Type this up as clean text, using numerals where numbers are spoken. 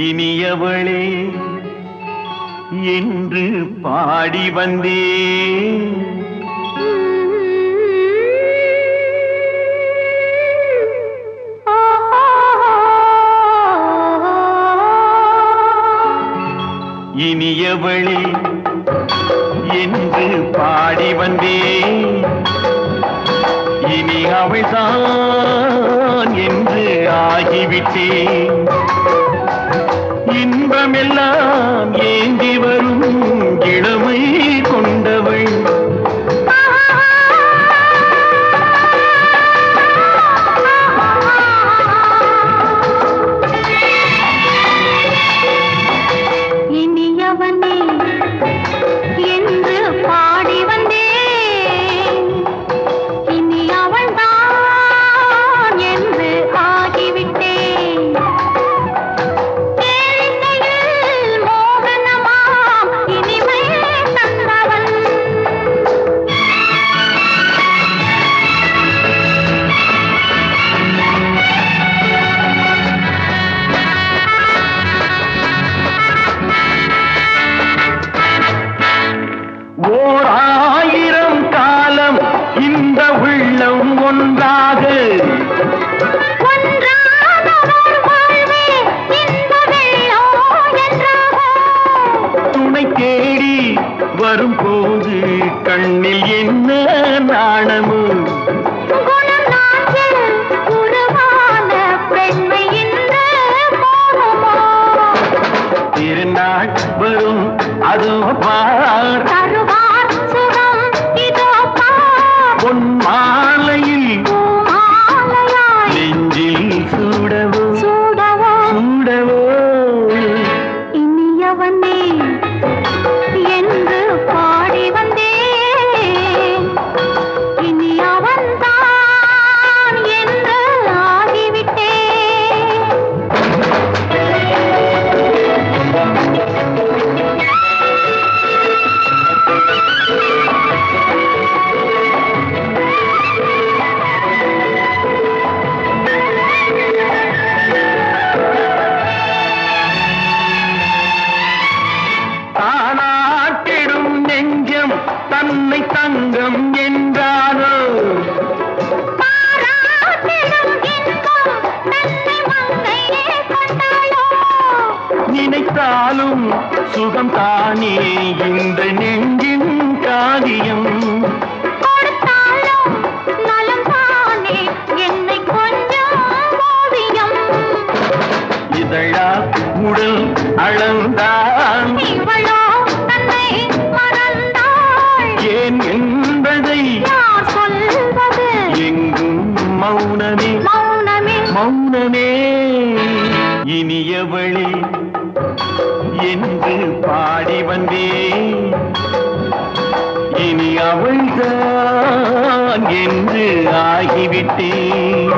இனியவளே என்று பாடி வந்தேன். இனியவளே என்று பாடி வந்தேன். இனி அவள்தான் என்று ஆகிவிட்டேன். இன்பமெல்லாம் ஏந்தி வரும் இளமை கொண்டவள். இனியவனே என்று பாடி வந்தேன். இனி அவள்தான் என்று ஆகிவிட்டேன். கேளிக்கையில் மோகனமாம் இனிமை தந்தவள். ஓர் ஆயிரம் காலம் இந்த உள்ளம் ஒன்றாக ஒன்றானவர் வாழ்வே இன்ப வெள்ளம் என்றாகும். துணை தேடி வரும்போது கண்ணில் என்ன நாணமோ? குணம் நாட்டில் உருவான பெண்மை இந்த மோகமோ? திருநாள் வரும் அதோ பார். தருவார் சுகம் இதோ பார். பொன் மாலையில் பூமாலையாய் நெஞ்சில் சூடவோ சூடவோ. சூடவோ. இனியவனே என்று பாடி வந்தேன். இனி அவன்தான் என்று ஆகிவிட்டேன். தானாட்டிடும் நெஞ்சம் தன்னை தங்கம் என்றாரோ? பாராட்டிடும் இன்பம் தன்னை மங்கையே கொண்டாளோ? நினைத்தாலும் சுகம் தானே இந்த நெஞ்சின் காரியம். கொடுத்தாலும் நலம் தானே என்னை கொஞ்சம் ஓவியம். இதழா உடல் அளந்தான் இவளோ தன்னை மறந்தாள். ஏன் என்பதை யார் சொல்வது? எங்கும் மௌனமே மௌனமே. மௌனமே. இனியவளே என்று பாடி வந்தேன். இனி அவள்தான் என்று ஆகிவிட்டேன்.